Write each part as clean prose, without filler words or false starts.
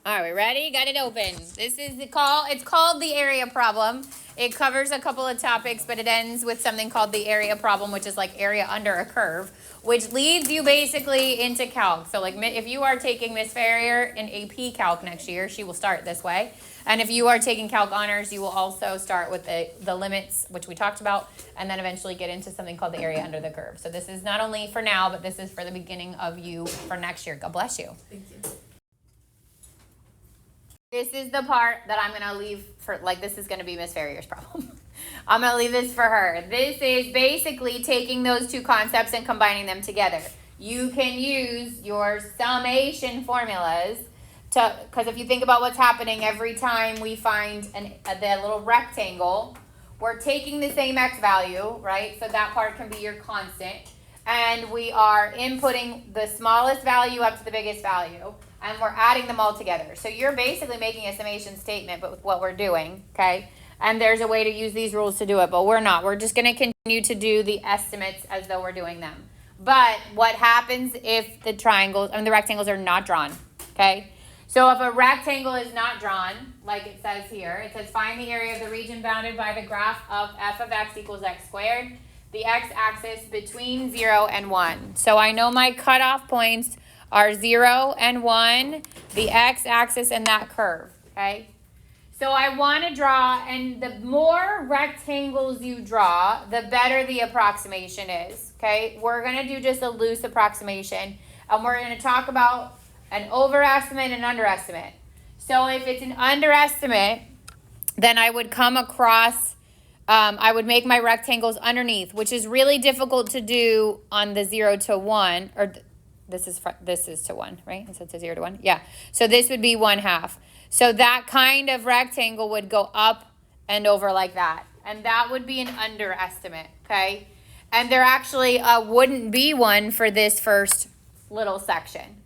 All right, ready? Got it open. This is it's called the area problem. It covers a couple of topics, but it ends with something called the area problem, which is like area under a curve, which leads you basically into calc. So like if you are taking Miss Ferrier in AP Calc next year, she will start this way. And if you are taking Calc Honors, you will also start with the limits, which we talked about, and then eventually get into something called the area under the curve. So this is not only for now, but this is for the beginning of you for next year. God bless you. Thank you. This is the part that I'm going to leave for, like, this is going to be Miss Ferrier's problem. I'm going to leave this for her. This is basically taking those two concepts and combining them together. You can use your summation formulas to, because if you think about what's happening every time we find the little rectangle, we're taking the same x value, right? So that part can be your constant. And we are inputting the smallest value up to the biggest value. And we're adding them all together. So you're basically making a summation statement, but with what we're doing, okay? And there's a way to use these rules to do it, but we're not. We're just going to continue to do the estimates as though we're doing them. But what happens if the rectangles are not drawn, okay? So if a rectangle is not drawn, like it says here, it says find the area of the region bounded by the graph of f of x equals x squared, the x-axis between 0 and 1. So I know my cutoff points are 0 and 1, the x-axis and that curve, okay? So I want to draw, and the more rectangles you draw, the better the approximation is, okay? We're going to do just a loose approximation, and we're going to talk about an overestimate and underestimate. So if it's an underestimate, then I would come across, I would make my rectangles underneath, which is really difficult to do on the 0 to 1, or this is to 1, right? So it's a 0 to 1. Yeah. So this would be 1/2. So that kind of rectangle would go up and over like that. And that would be an underestimate, okay? And there actually wouldn't be one for this first little section.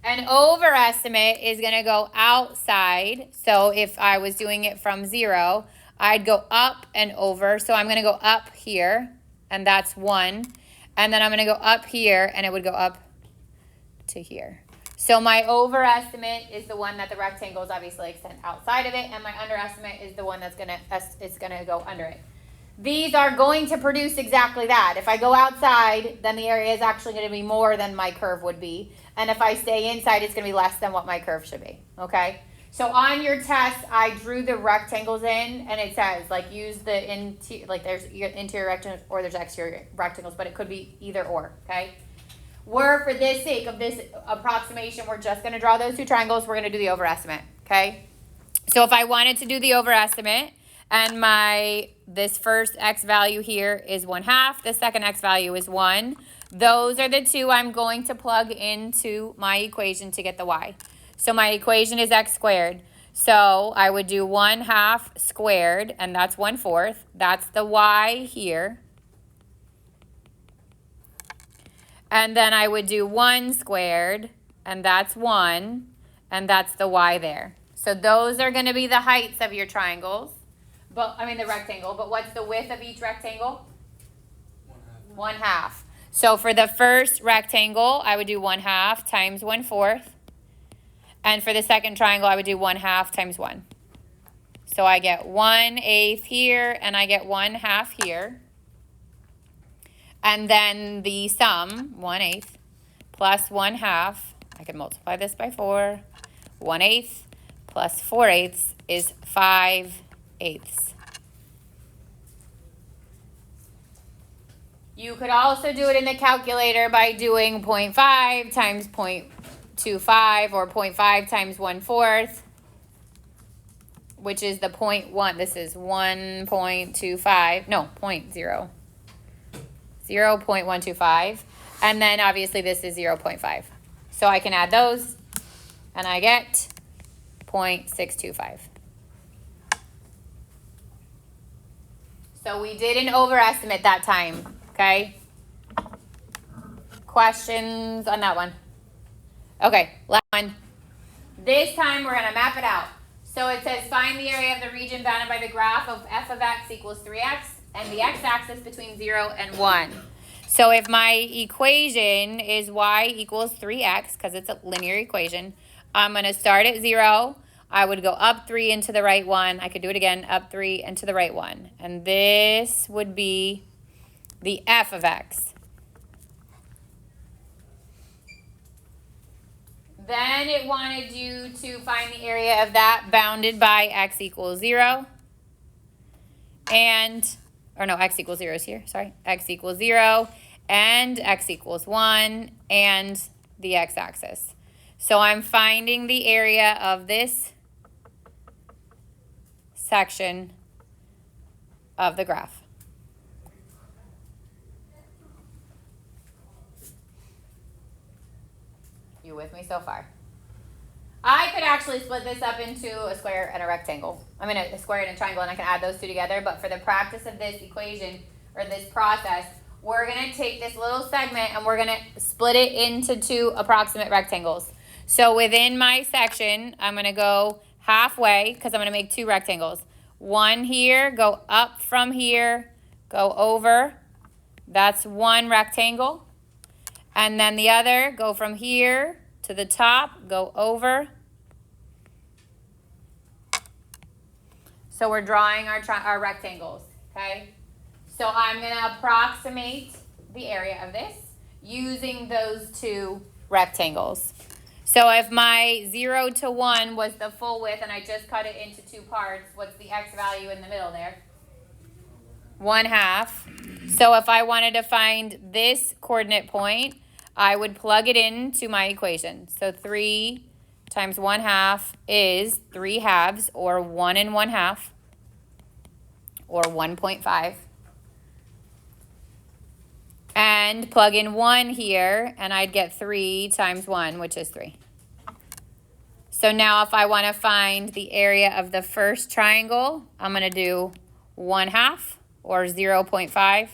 An overestimate is going to go outside. So if I was doing it from 0, I'd go up and over. So I'm going to go up here, and that's 1. And then I'm going to go up here, and it would go up to here. So my overestimate is the one that the rectangles obviously extend outside of it, and my underestimate is the one that's gonna go under it. These are going to produce exactly that. If I go outside, then the area is actually going to be more than my curve would be, and if I stay inside, it's going to be less than what my curve should be. Okay. So on your test, I drew the rectangles in, and it says like use the there's interior rectangles or there's exterior rectangles, but it could be either or. Okay. For this sake of this approximation, we're just going to draw those two triangles. We're going to do the overestimate, okay? So if I wanted to do the overestimate, and this first x value here is 1/2, the second x value is 1, those are the two I'm going to plug into my equation to get the y. So my equation is x squared. So I would do 1/2 squared, and that's 1/4. That's the y here. And then I would do 1 squared, and that's 1, and that's the y there. So those are going to be the heights of your triangles, the rectangle. But what's the width of each rectangle? 1/2. 1/2. So for the first rectangle, I would do 1/2 times 1/4. And for the second triangle, I would do 1/2 times 1. So I get 1/8 here, and I get 1/2 here. And then the sum, 1/8 plus 1/2, I can multiply this by 4. 1/8 plus 4/8 is 5/8. You could also do it in the calculator by doing 0.5 times 0.25 or 0.5 times 1/4, which is the 0.1. This is 1.25, no, 0.125, and then obviously this is 0.5. So I can add those, and I get 0.625. So we did an overestimate that time, okay? Questions on that one? Okay, last one. This time we're gonna map it out. So it says find the area of the region bounded by the graph of f of x equals 3x, and the x-axis between 0 and 1. So if my equation is y equals 3x, because it's a linear equation, I'm going to start at 0. I would go up 3 into the right 1. I could do it again, up 3 into the right 1. And this would be the f of x. Then it wanted you to find the area of that bounded by x equals 0. And, or no, x equals 0 is here, sorry. X equals 0 and x equals 1 and the x-axis. So I'm finding the area of this section of the graph. You with me so far? I could actually split this up into a square and a rectangle. I mean a square and a triangle, and I can add those two together. But for the practice of this equation or this process, we're going to take this little segment and we're going to split it into 2 approximate rectangles. So within my section, I'm going to go halfway because I'm going to make 2 rectangles. One here, go up from here, go over. That's 1 rectangle. And then the other, go from here to the top, go over. So we're drawing our rectangles, okay? So I'm going to approximate the area of this using those 2 rectangles. So if my 0 to 1 was the full width and I just cut it into 2 parts, what's the x value in the middle there? 1/2. So if I wanted to find this coordinate point, I would plug it into my equation. So 3 times 1/2 is 3/2, or 1 1/2, or 1.5. And plug in 1 here, and I'd get 3 times 1, which is 3. So now if I want to find the area of the first triangle, I'm going to do 1/2, or 0.5,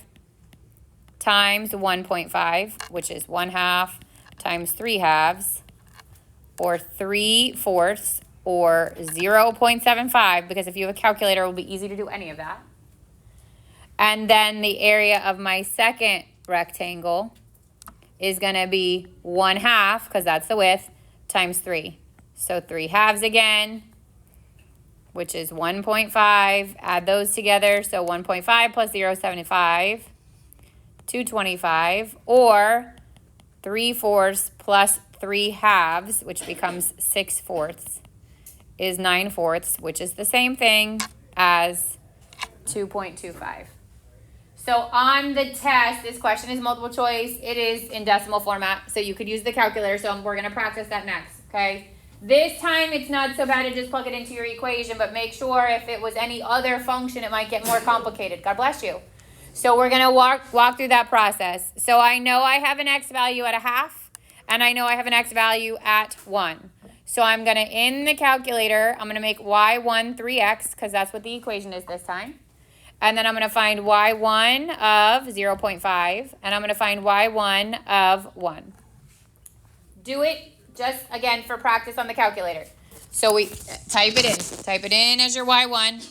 times 1.5, which is 1/2, times 3/2, or 3/4, or 0.75, because if you have a calculator, it will be easy to do any of that. And then the area of my second rectangle is going to be 1/2, because that's the width, times 3. So 3/2 again, which is 1.5. Add those together. So 1.5 plus 0.75, 225, or 3/4 plus 3/2, which becomes 6/4, is 9/4, which is the same thing as 2.25. So on the test, this question is multiple choice. It is in decimal format, so you could use the calculator. So we're going to practice that next, okay? This time, it's not so bad to just plug it into your equation, but make sure if it was any other function, it might get more complicated. God bless you. So we're going to walk through that process. So I know I have an x value at 1/2, and I know I have an x value at 1. So I'm going to, in the calculator, I'm going to make y1 3x, because that's what the equation is this time. And then I'm going to find y1 of 0.5, and I'm going to find y1 of 1. Do it just, again, for practice on the calculator. So we type it in. Type it in as your y1.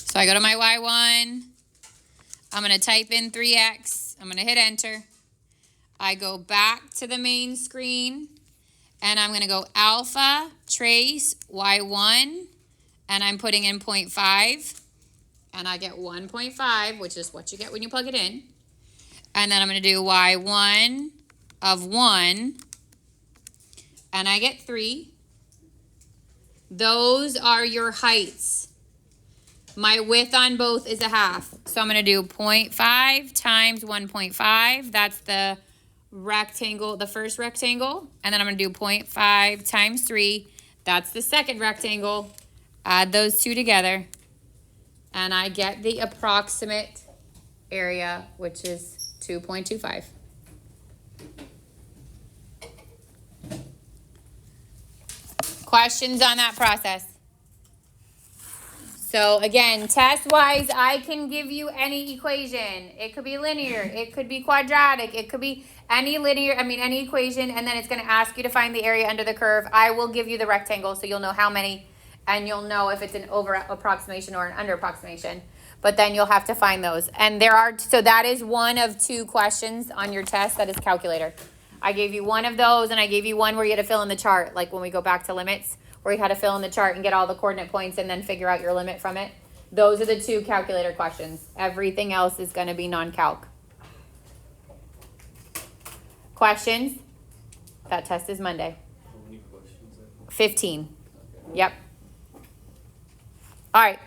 So I go to my y1. I'm going to type in 3x. I'm going to hit enter. I go back to the main screen. And I'm going to go alpha, trace, y1, and I'm putting in 0.5, and I get 1.5, which is what you get when you plug it in. And then I'm going to do y1 of 1, and I get 3. Those are your heights. My width on both is 1/2. So I'm going to do 0.5 times 1.5. That's the rectangle, the first rectangle, and then I'm going to do 0.5 times 3. That's the second rectangle. Add those two together, and I get the approximate area, which is 2.25. Questions on that process? So again, test-wise, I can give you any equation. It could be linear, it could be quadratic, it could be any any equation, and then it's going to ask you to find the area under the curve. I will give you the rectangle so you'll know how many, and you'll know if it's an over approximation or an under approximation. but then you'll have to find those. And so that is one of 2 questions on your test that is calculator. I gave you one of those, and I gave you one where you had to fill in the chart, like when we go back to limits, where you had to fill in the chart and get all the coordinate points and then figure out your limit from it. Those are the 2 calculator questions. Everything else is going to be non-calc. Questions? That test is Monday. How many questions? 15. Okay. Yep. All right.